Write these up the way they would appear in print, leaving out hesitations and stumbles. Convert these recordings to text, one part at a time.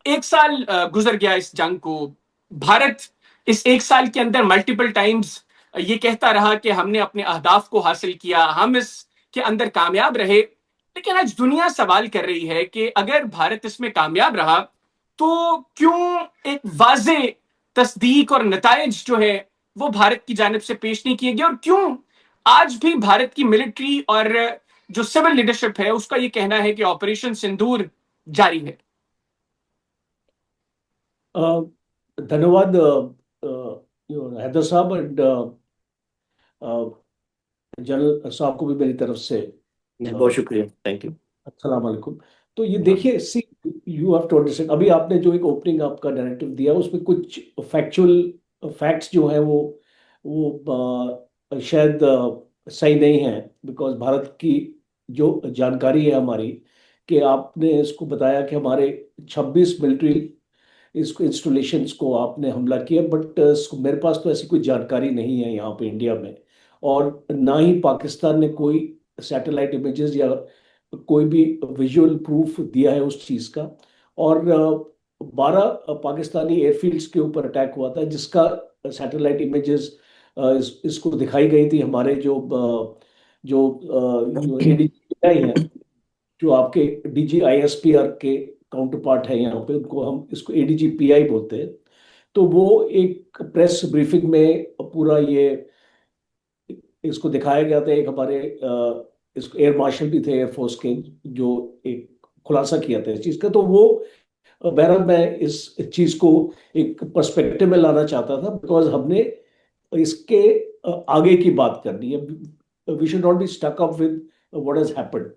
एक साल गुजर गया इस जंग को। भारत इस एक साल के अंदर मल्टीपल टाइम्स ये कहता रहा कि हमने अपने अहदाफ को हासिल किया, हम इसके अंदर कामयाब रहे। लेकिन आज दुनिया सवाल कर रही है कि अगर भारत इसमें कामयाब रहा तो क्यों एक वाजे तस्दीक और नताइज जो है वो भारत की जानिब से पेश नहीं किए गए, और क्यों आज भी भारत की मिलिट्री और जो सिविल लीडरशिप है उसका ये कहना है कि ऑपरेशन सिंदूर जारी है। धन्यवाद हैदर साहब एंड जनरल साहब को भी मेरी तरफ से जी, बहुत शुक्रिया, थैंक यू। अस्सलाम वालेकुम। तो ये देखिए, सी यू हैव टू अंडरस्टैंड, अभी आपने जो एक ओपनिंग आपका नैरेटिव दिया उसमें कुछ फैक्चुअल फैक्ट्स जो है वो शायद सही नहीं है। बिकॉज भारत की जो जानकारी है हमारी, कि आपने इसको बताया कि हमारे 26 मिलिट्री इसको इंस्टॉलेशंस को आपने हमला किया, बट मेरे पास तो ऐसी कोई जानकारी नहीं है यहाँ पे इंडिया में। और ना ही पाकिस्तान ने कोई सैटेलाइट इमेजेस या कोई भी विजुअल प्रूफ दिया है उस चीज़ का। और 12 पाकिस्तानी एयरफील्ड्स के ऊपर अटैक हुआ था, जिसका सैटेलाइट इमेजेस इसको दिखाई गई थी हमारे जो एडीजीपीआई हैं, जो आपके डीजीआईएसपीआर के काउंटर पार्ट है यहाँ पे, उनको हम इसको एडीजीपीआई बोलते हैं। तो वो एक प्रेस ब्रीफिंग में पूरा ये इसको दिखाया गया था। एक हमारे इसको एयर मार्शल भी थे एयरफोर्स के, जो एक खुलासा किया था इस चीज़ का। तो वो बहरहाल मैं इस चीज़ को एक पर्सपेक्टिव में लाना चाहता था, बिकॉज हमने इसके आगे की बात करनी है। We should not be stuck up with what has happened.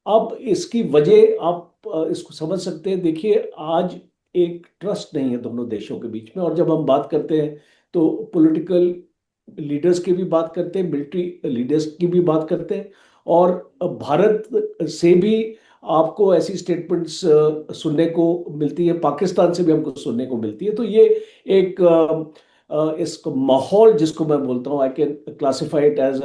अब इसकी वजह आप इसको समझ सकते हैं। देखिए, आज एक ट्रस्ट नहीं है दोनों देशों के बीच में। और जब हम बात करते हैं तो पॉलिटिकल लीडर्स की भी बात करते हैं, मिलिट्री लीडर्स की भी बात करते हैं, और भारत से भी आपको ऐसी स्टेटमेंट्स सुनने को मिलती है, पाकिस्तान से भी हमको सुनने को मिलती है। तो ये एक इस माहौल जिसको मैं बोलता हूँ, I can classify it as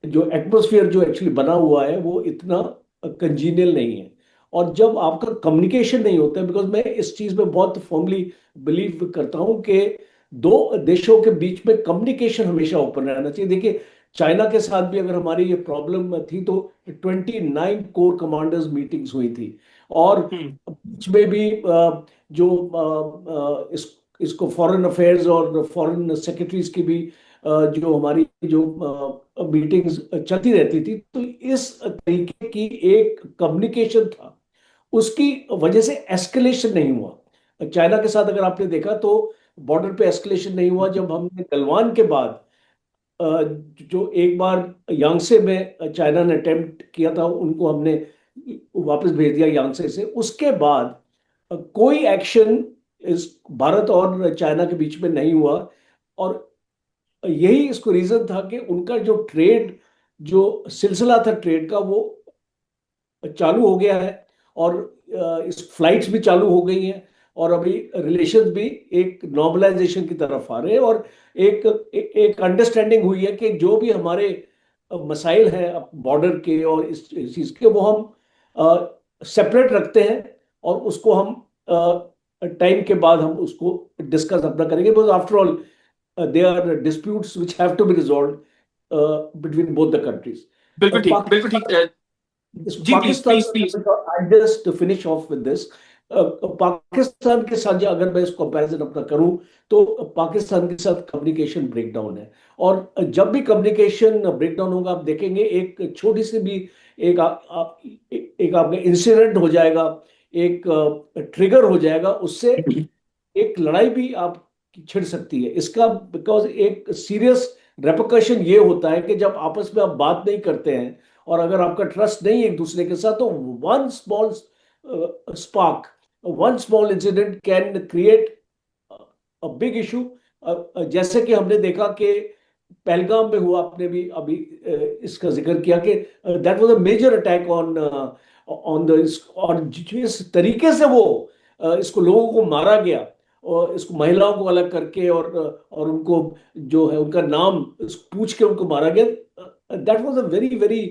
जो एटमोसफियर जो एक्चुअली बना हुआ है वो इतना कंजीनियल नहीं है। और जब आपका कम्युनिकेशन नहीं होता है, बिकॉज मैं इस चीज में बहुत फॉर्मली बिलीव करता हूं कि दो देशों के बीच में कम्युनिकेशन हमेशा ओपन रहना चाहिए। देखिए, चाइना के साथ भी अगर हमारी ये प्रॉब्लम थी तो 29 कोर कमांडर्स मीटिंग्स हुई थी। और बीच में भी जो इसको फॉरेन अफेयर्स और फॉरेन सेक्रेटरीज की भी जो हमारी जो मीटिंग्स चलती रहती थी। तो इस तरीके की एक कम्युनिकेशन था, उसकी वजह से एस्केलेशन नहीं हुआ। चाइना के साथ अगर आपने देखा तो बॉर्डर पे एस्केलेशन नहीं हुआ। जब हमने गलवान के बाद जो एक बार यांगसे में चाइना ने अटेम्प्ट किया था, उनको हमने वापस भेज दिया यांगसे से। उसके बाद कोई एक्शन इस भारत और चाइना के बीच में नहीं हुआ। और यही इसको रीजन था कि उनका जो ट्रेड, जो सिलसिला था ट्रेड का, वो चालू हो गया है। और इस फ्लाइट्स भी चालू हो गई हैं, और अभी रिलेशंस भी एक नॉर्मलाइजेशन की तरफ आ रहे हैं। और एक अंडरस्टैंडिंग हुई है कि जो भी हमारे मसाइल हैं बॉर्डर के और इस चीज़ के, वो हम सेपरेट रखते हैं, और उसको हम टाइम के बाद हम उसको डिस्कस अपना करेंगे। Because after all there are disputes which have to be resolved between both the countries. बिल्कुल ठीक, बिल्कुल ठीक। जी please Pakistan, please please. I just finish off with this. Pakistan के साथ अगर मैं इस कंपैरिजन अपना करूं, तो पाकिस्तान के साथ कम्युनिकेशन ब्रेकडाउन है। और जब भी कम्युनिकेशन ब्रेकडाउन होगा, आप देखेंगे एक छोटी सी भी एक एक आपका इंसिडेंट हो जाएगा, एक ट्रिगर हो जाएगा, उससे एक लड़ाई भी आप छिड़ सकती है इसका। बिकॉज एक सीरियस रेपकशन ये होता है कि जब आपस में आप बात नहीं करते हैं, और अगर आपका ट्रस्ट नहीं है एक दूसरे के साथ, तो one small spark, one small incident can create a big issue. जैसे कि हमने देखा कि पहलगाम में हुआ, आपने भी अभी इसका जिक्र किया कि that was a major attack on on the. और जिस तरीके से वो इसको लोगों को मारा गया, और इसको महिलाओं को अलग करके, और उनको जो है उनका नाम पूछ के उनको मारा गया, that was a very very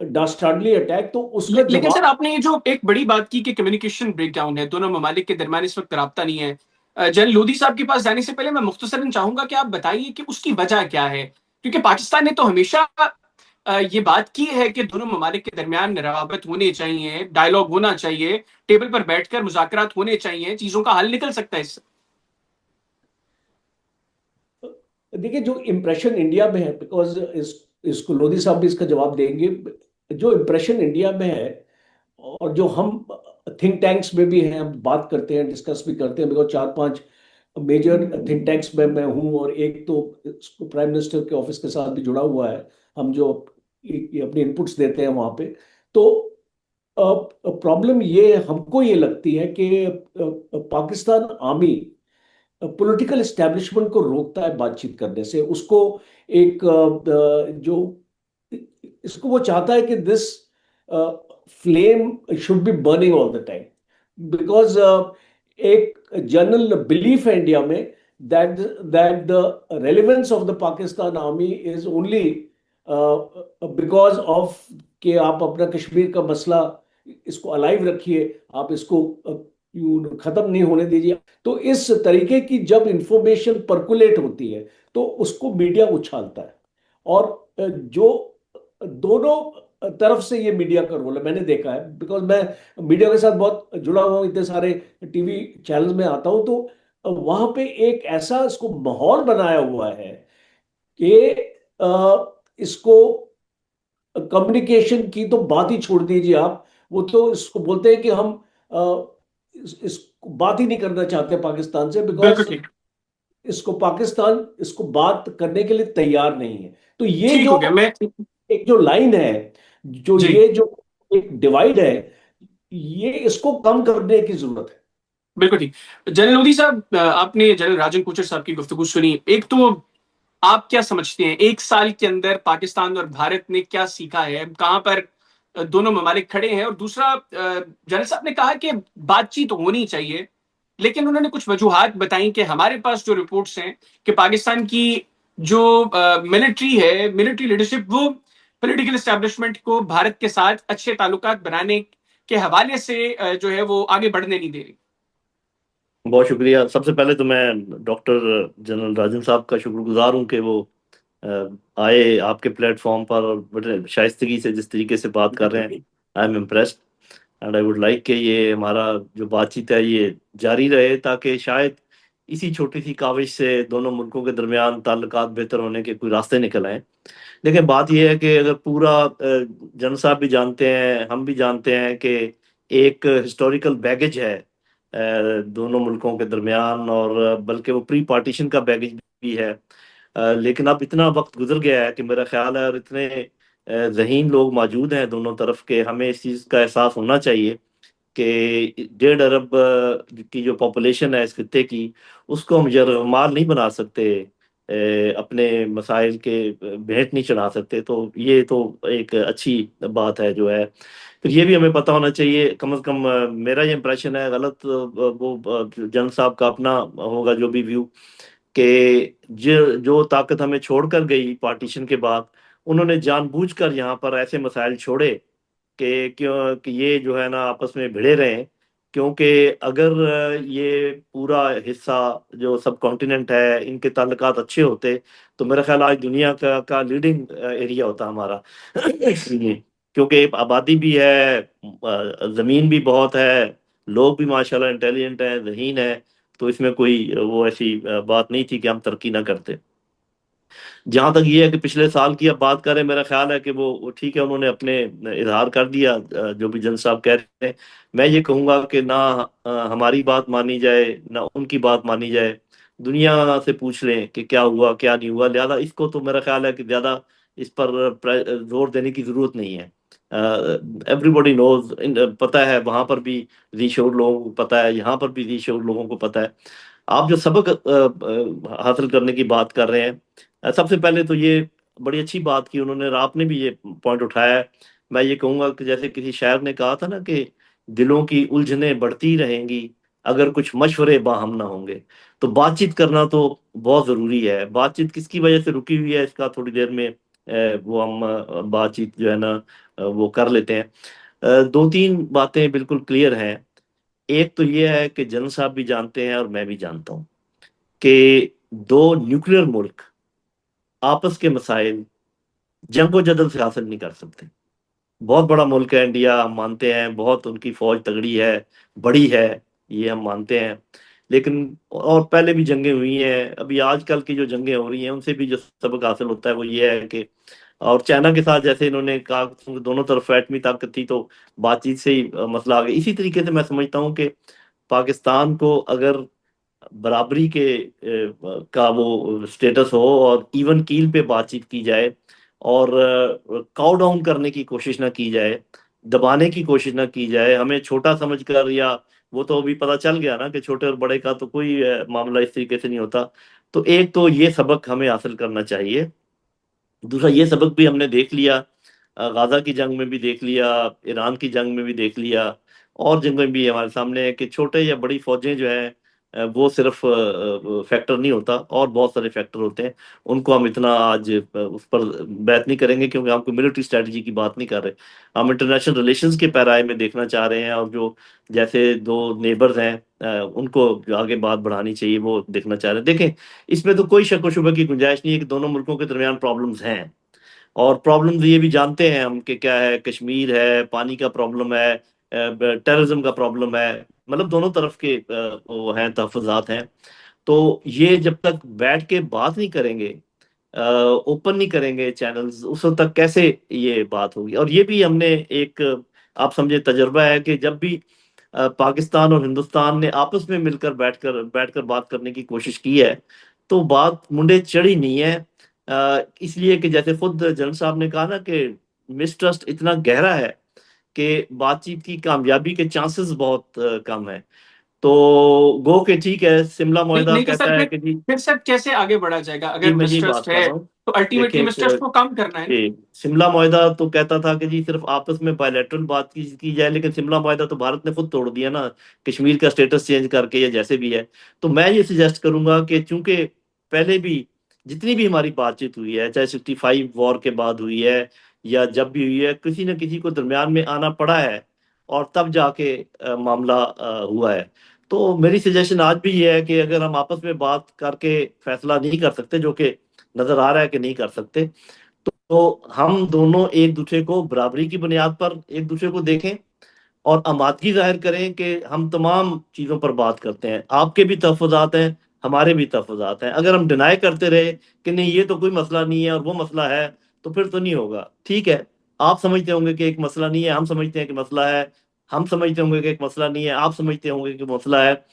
dastardly attack, तो उसका लेकिन सर जवाब। आपने ये जो एक बड़ी बात की कि कम्युनिकेशन ब्रेकडाउन है, दोनों ममालिक के दरमियान इस वक्त राब्ता नहीं है, जनरल लोधी साहब के पास जाने से पहले मैं मुख्तसरन चाहूंगा कि आप बताइए कि उसकी वजह क्या है, क्योंकि पाकिस्तान ने तो हमेशा ये बात की है कि दोनों ममालिक के दरमियान रवाबत होने चाहिए, डायलॉग होना चाहिए, टेबल पर बैठकर मुज़ाकरात होने चाहिए, चीजों का हल निकल सकता है इससे। देखिए, जो इम्प्रेशन इंडिया में है, बिकॉज इसको लोधी साहब भी इसका जवाब देंगे, जो इम्प्रेशन इंडिया में है और जो हम थिंक टैंक्स में भी हैं, हम बात करते हैं, डिस्कस भी करते हैं, बिकॉज 4-5 मेजर थिंक टैंक्स में मैं हूँ, और एक तो प्राइम मिनिस्टर के ऑफिस के साथ भी जुड़ा हुआ है, हम जो ये अपने इनपुट्स देते हैं वहाँ पे। तो प्रॉब्लम ये हमको ये लगती है कि पाकिस्तान आर्मी पॉलिटिकल एस्टेब्लिशमेंट को रोकता है बातचीत करने से, उसको एक जो इसको वो चाहता है कि this flame should be burning all the time, because एक जनरल बिलीफ है इंडिया में that that the relevance of the Pakistan army is only because of कि आप अपना कश्मीर का मसला इसको अलाइव रखिए, आप इसको खत्म नहीं होने दीजिए। तो इस तरीके की जब इंफॉर्मेशन परकुलेट होती है तो उसको मीडिया उछालता है, और जो दोनों तरफ से ये मीडिया का रोल है, मैंने देखा है, बिकॉज मैं मीडिया के साथ बहुत जुड़ा हुआ हूँ, इतने सारे टीवी चैनल में आता हूँ, तो वहां पे एक ऐसा इसको माहौल बनाया हुआ है कि इसको कम्युनिकेशन की तो बात ही छोड़ दीजिए आप, वो तो इसको बोलते हैं कि हम इसको बात ही नहीं करना चाहते पाकिस्तान से, बिल्कुल बिकॉज ठीक। इसको पाकिस्तान इसको बात करने के लिए तैयार नहीं है। तो ये ठीक जो हो गया। मैं एक जो लाइन है, जो जी ये जो एक डिवाइड है, ये इसको कम करने की जरूरत है। बिल्कुल ठीक। जनरल लोधी साहब, आपने जनरल राजन कोचर साहब की गुफ्तगू सुनी, एक तो आप क्या समझते हैं एक साल के अंदर पाकिस्तान और भारत ने क्या सीखा है, कहां पर दोनों ममालिक खड़े हैं, और दूसरा जनरल साहब ने कहा कि बातचीत होनी चाहिए, लेकिन उन्होंने कुछ वजूहात बताई कि हमारे पास जो रिपोर्ट्स हैं कि पाकिस्तान की जो मिलिट्री है, मिलिट्री लीडरशिप, वो पॉलिटिकल एस्टेब्लिशमेंट को भारत के साथ अच्छे ताल्लुकात बनाने के हवाले से जो है वो आगे बढ़ने नहीं दे रही। बहुत शुक्रिया। सबसे पहले तो मैं डॉक्टर जनरल राजन साहब का शुक्रगुजार हूँ कि वो आए आपके प्लेटफॉर्म पर और बड़े शाइस्तगी से जिस तरीके से बात कर रहे हैं, I am impressed and I would like कि ये हमारा जो बातचीत है ये जारी रहे, ताकि शायद इसी छोटी सी काविश से दोनों मुल्कों के दरमियान ताल्लुकात बेहतर होने के कोई रास्ते निकल आए। लेकिन बात यह है कि अगर पूरा जन साहब भी जानते हैं, हम भी जानते हैं कि एक हिस्टोरिकल बैगेज है दोनों मुल्कों के दरमियान, और बल्कि वो प्री पार्टीशन का बैगेज भी है। लेकिन अब इतना वक्त गुजर गया है कि मेरा ख्याल है, और इतने ज़हीन लोग मौजूद हैं दोनों तरफ के, हमें इस चीज़ का एहसास होना चाहिए कि 1.5 अरब की जो पॉपुलेशन है इस खत्ते की, उसको हम यरगमाल नहीं बना सकते, अपने मसाइल के भेंट नहीं चढ़ा सकते। तो ये तो एक अच्छी बात है जो है। फिर ये भी हमें पता होना चाहिए, कम से कम मेरा ये इम्प्रेशन है, गलत वो जन साहब का अपना होगा जो भी व्यू, कि जो ताकत हमें छोड़कर गई पार्टीशन के बाद, उन्होंने जानबूझकर यहाँ पर ऐसे मसाइल छोड़े कि क्यों कि ये जो है ना आपस में भिड़े रहें। क्योंकि अगर ये पूरा हिस्सा जो सब कॉन्टिनेंट है इनके ताल्लुकात अच्छे होते, तो मेरा ख्याल आज दुनिया का लीडिंग एरिया होता हमारा। इसलिए क्योंकि आबादी भी है, ज़मीन भी बहुत है, लोग भी माशाल्लाह इंटेलिजेंट हैं, ज़हीन है, तो इसमें कोई वो ऐसी बात नहीं थी कि हम तरक्की ना करते। जहां तक ये है कि पिछले साल की अब बात करें, मेरा ख्याल है कि वो ठीक है, उन्होंने अपने इजहार कर दिया जो भी जन साहब कह रहे हैं। मैं ये कहूंगा कि ना हमारी बात मानी जाए ना उनकी बात मानी जाए, दुनिया से पूछ लें कि क्या हुआ क्या नहीं हुआ। लिहाजा इसको तो मेरा ख्याल है कि ज्यादा इस पर जोर देने की जरूरत नहीं है। एवरीबॉडी नोज, पता है, वहां पर भी रीशोर लोगों को पता है, यहाँ पर भी रीशोर लोगों को पता है। आप जो सबक हासिल करने की बात कर रहे हैं, सबसे पहले तो ये बड़ी अच्छी बात की उन्होंने, और आपने भी ये पॉइंट उठाया है। मैं ये कहूंगा कि जैसे किसी शायर ने कहा था ना कि दिलों की उलझनें बढ़ती रहेंगी अगर कुछ मशवरे बाहम ना होंगे। तो बातचीत करना तो बहुत जरूरी है। बातचीत किसकी वजह से रुकी हुई है इसका थोड़ी देर में वो हम बातचीत जो है ना वो कर लेते हैं। दो तीन बातें बिल्कुल क्लियर हैं। एक तो ये है कि जनरल साहब भी जानते हैं और मैं भी जानता हूँ कि दो न्यूक्लियर मुल्क आपस के मसाइल जंगो जदल से हासिल नहीं कर सकते। बहुत बड़ा मुल्क है इंडिया, हम मानते हैं, बहुत उनकी फौज तगड़ी है, बड़ी है, ये हम मानते हैं। लेकिन और पहले भी जंगें हुई हैं, अभी आजकल की जो जंगें हो रही हैं उनसे भी जो सबक हासिल होता है वो ये है कि, और चाइना के साथ जैसे इन्होंने कहा दोनों तरफ एटमी ताकत थी तो बातचीत से ही मसला आ गया, इसी तरीके से मैं समझता हूँ कि पाकिस्तान को अगर बराबरी के का वो स्टेटस हो और इवन कील पे बातचीत की जाए और काउ डाउन करने की कोशिश ना की जाए, दबाने की कोशिश ना की जाए, हमें छोटा समझकर, या वो तो अभी पता चल गया ना कि छोटे और बड़े का तो कोई मामला इस तरीके से नहीं होता। तो एक तो ये सबक हमें हासिल करना चाहिए। दूसरा ये सबक भी हमने देख लिया, गाजा की जंग में भी देख लिया, ईरान की जंग में भी देख लिया, और जंग में भी हमारे सामने है कि छोटे या बड़ी फौजें जो हैं वो सिर्फ फैक्टर नहीं होता, और बहुत सारे फैक्टर होते हैं। उनको हम इतना आज उस पर बात नहीं करेंगे क्योंकि हम कोई मिलिट्री स्ट्रेटजी की बात नहीं कर रहे। हम इंटरनेशनल रिलेशंस के पैराए में देखना चाह रहे हैं, और जो जैसे दो नेबर्स हैं उनको जो आगे बात बढ़ानी चाहिए वो देखना चाह रहे हैं। देखें, इसमें तो कोई शक व शुबे की गुंजाइश नहीं है कि दोनों मुल्कों के दरमियान प्रॉब्लम्स हैं, और प्रॉब्लम्स ये भी जानते हैं हम कि क्या है, कश्मीर है, पानी का प्रॉब्लम है, टेररिज्म का प्रॉब्लम है, मतलब दोनों तरफ के वो हैं, तहफुजात हैं। तो ये जब तक बैठ के बात नहीं करेंगे, ओपन नहीं करेंगे चैनल्स, उस वक्त तक कैसे ये बात होगी। और ये भी हमने एक, आप समझे, तजर्बा है कि जब भी पाकिस्तान और हिंदुस्तान ने आपस में मिलकर बैठकर बैठकर बात करने की कोशिश की है तो बात मुंडे चढ़ी नहीं है। इसलिए कि जैसे खुद जनरल साहब ने कहा ना कि मिसट्रस्ट इतना गहरा है कि बातचीत की कामयाबी के चांसेस बहुत कम है। तो गो के ठीक है, शिमला नहीं मुआहदा नहीं तो कहता सर है कि जी, फिर सर कैसे आगे बढ़ा जाएगा जी अगर मैं यही मिसट्रस्ट बात कर है? रहा हूँ। तो अल्टीमेटली देखें मिसट्रस्ट को कम करना है ना। कि शिमला मुआहदा तो कहता था कि जी सिर्फ आपस में बायलैटरल बात की जाए, लेकिन शिमला मुआहदा तो भारत ने खुद तोड़ दिया ना, कश्मीर का स्टेटस चेंज करके या जैसे भी है। तो मैं ये सजेस्ट करूंगा कि चूंकि पहले भी जितनी भी हमारी बातचीत हुई है, चाहे 65 वॉर के बाद हुई है या जब भी हुई है, किसी न किसी को दरमियान में आना पड़ा है, और तब जाके मामला हुआ है। तो मेरी सजेशन आज भी ये है कि अगर हम आपस में बात करके फैसला नहीं कर सकते, जो कि नजर आ रहा है कि नहीं कर सकते, तो हम दोनों एक दूसरे को बराबरी की बुनियाद पर एक दूसरे को देखें और आमादगी जाहिर करें कि हम तमाम चीज़ों पर बात करते हैं। आपके भी तहफ़्फ़ुज़ात हैं, हमारे भी तहफ़्फ़ुज़ात हैं। अगर हम डिनाई करते रहे कि नहीं ये तो कोई मसला नहीं है और वो मसला है, तो फिर तो नहीं होगा। ठीक है, आप समझते होंगे कि एक मसला नहीं है, हम समझते हैं कि मसला है, हम समझते होंगे कि एक मसला नहीं है, आप समझते होंगे कि मसला है।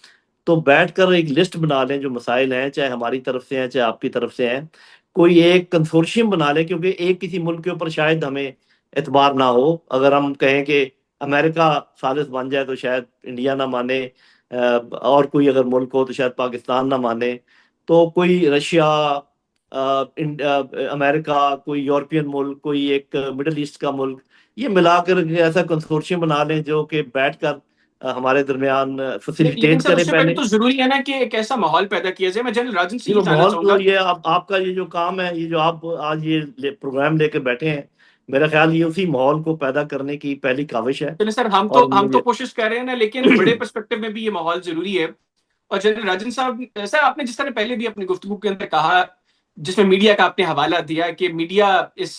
तो बैठकर एक लिस्ट बना लें जो मसाइल हैं, चाहे हमारी तरफ से हैं चाहे आपकी तरफ से हैं, कोई एक कंसोर्शियम बना लें, क्योंकि एक किसी मुल्क के ऊपर शायद हमें एतबार ना हो। अगर हम कहें कि अमेरिका सालिस बन जाए तो शायद इंडिया ना माने, और कोई अगर मुल्क हो तो शायद पाकिस्तान ना माने। तो कोई रशिया, अमेरिका, कोई यूरोपियन मुल्क, कोई एक मिडल ईस्ट का मुल्क, ये मिलाकर के ऐसा कंसोर्शियम बना लें जो कि बैठकर हमारे दरमियान लेकिन फैसिलिटेट सर करे उससे पहले पहले। तो जरूरी है ना कि एक ऐसा माहौल पैदा किया जाए। मैं जनरल राजन से जी, ये वो जानना माहौल तो चाहूंगा। ये आपका ये जो काम है, ये जो आप आज ये प्रोग्राम लेके बैठे हैं, मेरा ख्याल ये उसी माहौल को पैदा करने की पहली काविश है। चलिए सर, और हम तो मुझे कोशिश कर रहे हैं ना, लेकिन बड़े पर्सपेक्टिव में भी ये माहौल जरूरी है। और जनरल राजन साहब, सर आपने जिस तरह पहले भी अपनी गुफ्तगू के अंदर कहा, जिसमें मीडिया का आपने हवाला दिया कि मीडिया इस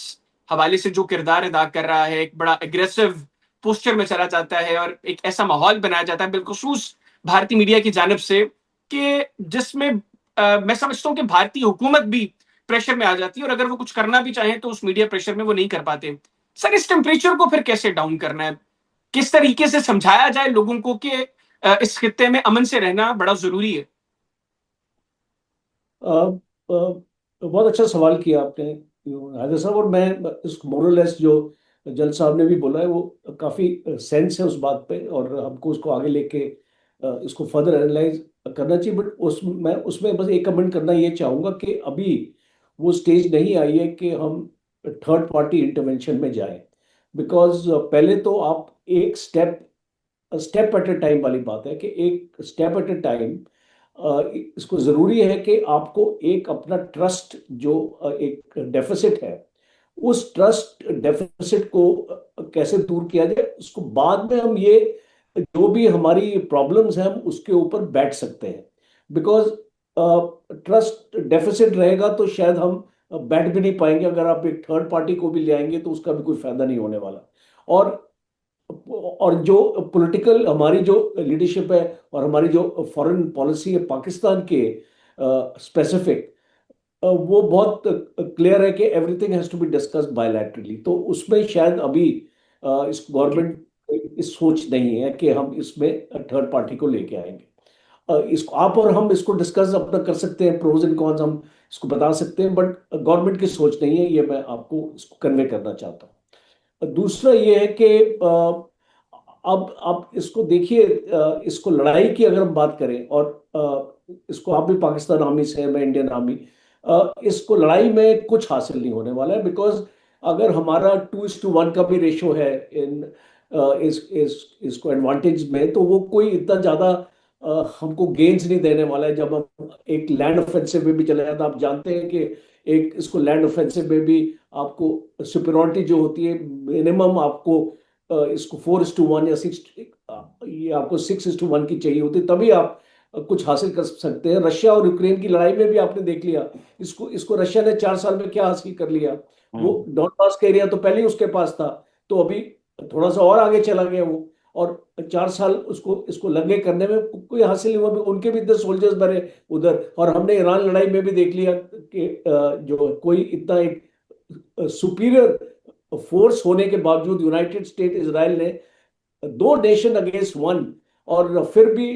हवाले से जो किरदार अदा कर रहा है, एक बड़ा एग्रेसिव पोस्चर में चला जाता है और एक ऐसा माहौल बनाया जाता है बिलखुसूस भारतीय मीडिया की जानब से कि जिसमें मैं समझता हूँ कि भारतीय हुकूमत भी प्रेशर में आ जाती है, और अगर वो कुछ करना भी चाहें तो उस मीडिया प्रेशर में वो नहीं कर पाते। सर इस टेम्परेचर को फिर कैसे डाउन करना है? किस तरीके से समझाया जाए लोगों को कि इस खित्ते में अमन से रहना बड़ा जरूरी है? बहुत अच्छा सवाल किया आपने हाजिर साहब। और मैं इस मोरलेस जो जल साहब ने भी बोला है वो काफ़ी सेंस है उस बात पे, और हमको उसको आगे लेके इसको फर्दर एनालाइज करना चाहिए। बट मैं उसमें बस एक कमेंट करना ये चाहूँगा कि अभी वो स्टेज नहीं आई है कि हम थर्ड पार्टी इंटरवेंशन में जाएं। बिकॉज पहले तो आप एक step step at A time वाली बात है कि एक स्टेप एट ए टाइम इसको ज़रूरी है कि आपको एक अपना ट्रस्ट जो एक डेफिसिट है उस ट्रस्ट डेफिसिट को कैसे दूर किया जाए, उसको बाद में हम ये जो भी हमारी प्रॉब्लम्स हैं हम उसके ऊपर बैठ सकते हैं। बिकॉज ट्रस्ट डेफिसिट रहेगा तो शायद हम बैठ भी नहीं पाएंगे। अगर आप एक थर्ड पार्टी को भी ले आएंगे तो उसका भी कोई फायदा नहीं होने वाला। और जो पॉलिटिकल हमारी जो लीडरशिप है और हमारी जो फॉरेन पॉलिसी है पाकिस्तान के स्पेसिफिक, वो बहुत क्लियर है कि everything has to be discussed bilaterally. तो उसमें शायद अभी इस गवर्नमेंट इस सोच नहीं है कि हम इसमें थर्ड पार्टी को लेके आएंगे। इसको आप और हम इसको डिस्कस अपना कर सकते हैं, प्रोज एंड कॉन्स हम इसको बता सकते हैं, बट गवर्नमेंट की सोच नहीं है, ये मैं आपको इसको कन्वे करना चाहता हूँ। दूसरा ये है कि अब आप इसको देखिए, इसको लड़ाई की अगर हम बात करें, और इसको आप भी पाकिस्तान आर्मी से हैं, मैं इंडियन आर्मी, इसको लड़ाई में कुछ हासिल नहीं होने वाला है। बिकॉज अगर हमारा 2:1 का भी रेशो है इन इसको एडवांटेज में, तो वो कोई इतना ज्यादा हमको गेन्स नहीं देने वाला है। जब हम एक लैंड ऑफेंसिव में भी चले जाते हैं, आप जानते हैं कि एक इसको लैंड ऑफेंसिव में भी आपको सुपीरियरिटी जो होती है, मिनिमम आपको इसको 4:1 या 6, ये आपको 6:1 की चाहिए होती, तभी आप कुछ हासिल कर सकते हैं। रशिया और यूक्रेन की लड़ाई में भी आपने देख लिया, इसको इसको रशिया ने 4 साल में क्या हासिल कर लिया। वो डॉनबास का एरिया तो पहले ही उसके पास था, तो अभी थोड़ा सा और आगे चला गया वो, और 4 साल उसको इसको लगे करने में कोई हासिल नहीं हुआ। उनके भी इतने सोल्जर्स भरे उधर। और हमने ईरान लड़ाई में भी देख लिया कि जो कोई इतना एक सुपीरियर फोर्स होने के बावजूद यूनाइटेड स्टेट इजराइल ने 2 नेशन अगेंस्ट 1, और फिर भी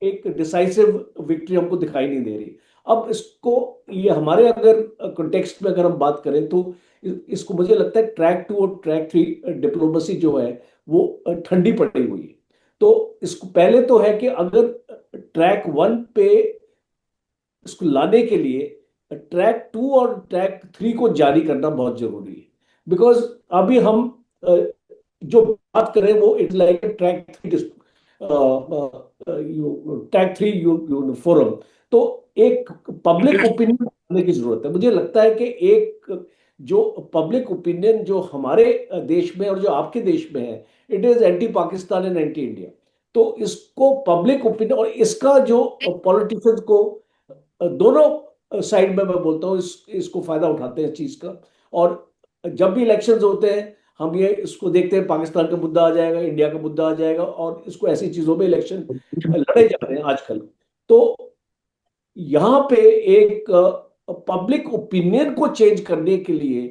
एक डिसाइसिव विक्ट्री हमको दिखाई नहीं दे रही। अब इसको ये हमारे अगर कॉन्टेक्स्ट में अगर हम बात करें तो इसको मुझे लगता है ट्रैक 2 और ट्रैक 3 डिप्लोमेसी जो है वो ठंडी पड़ी हुई है। तो इसको पहले तो है कि अगर ट्रैक 1 पे इसको लाने के लिए ट्रैक 2 और ट्रैक 3 को जारी करना बहुत जरूरी है। बिकॉज अभी हम जो बात करें वो इट्स लाइक ट्रैक 3 फोरम। तो एक पब्लिक ओपिनियन बनाने की जरूरत है। मुझे लगता है कि एक जो पब्लिक ओपिनियन जो हमारे देश में और जो आपके देश में है, it is anti Pakistan and anti India. तो इसको पब्लिक ओपिनियन और इसका जो पॉलिटिशियंस को दोनों साइड में मैं बोलता हूँ इसको फायदा उठाते हैं इस चीज का। और जब भी इलेक्शंस होते हैं हम ये इसको देखते हैं, पाकिस्तान का मुद्दा आ जाएगा, इंडिया का मुद्दा आ जाएगा, और इसको ऐसी चीजों में इलेक्शन लड़े जा रहे हैं आजकल। तो यहाँ पे एक पब्लिक ओपिनियन को चेंज करने के लिए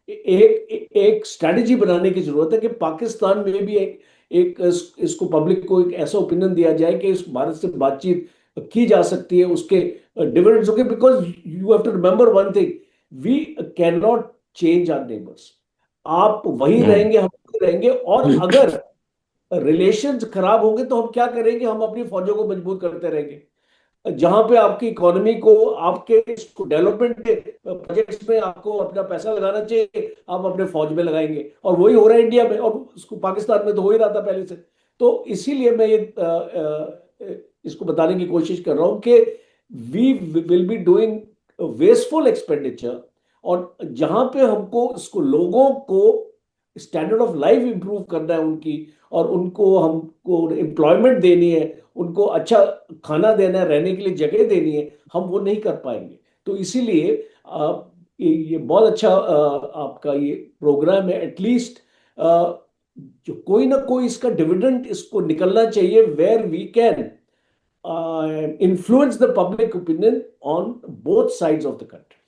एक स्ट्रेटेजी बनाने की जरूरत है कि पाकिस्तान में भी एक इसको पब्लिक को एक ऐसा ओपिनियन दिया जाए कि इस भारत से बातचीत की जा सकती है, उसके डिविडेंड्स होंगे। Because you have to remember one thing, we can not change our neighbours. आप वहीं रहेंगे, हम वहीं रहेंगे, और अगर रिलेशंस खराब होंगे तो हम क्या करेंगे, हम अपनी फौजों को मजबूत करते रहेंगे। जहां पे आपकी इकोनॉमी को, आपके डेवलपमेंट के प्रोजेक्ट्स में आपको अपना पैसा लगाना चाहिए, आप अपने फौज में लगाएंगे, और वही हो रहा है इंडिया में, और उसको पाकिस्तान में तो हो ही रहा था पहले से। तो इसीलिए मैं ये इसको बताने की कोशिश कर रहा हूं कि we will be doing wasteful expenditure. और जहां पे हमको इसको लोगों को स्टैंडर्ड ऑफ लाइफ इंप्रूव करना है उनकी, और उनको हमको एम्प्लॉयमेंट देनी है, उनको अच्छा खाना देना है, रहने के लिए जगह देनी है, हम वो नहीं कर पाएंगे। तो इसीलिए ये बहुत अच्छा आपका ये प्रोग्राम है। एटलीस्ट जो कोई ना कोई इसका डिविडेंड इसको निकलना चाहिए, where we can influence the public opinion on both sides of the country.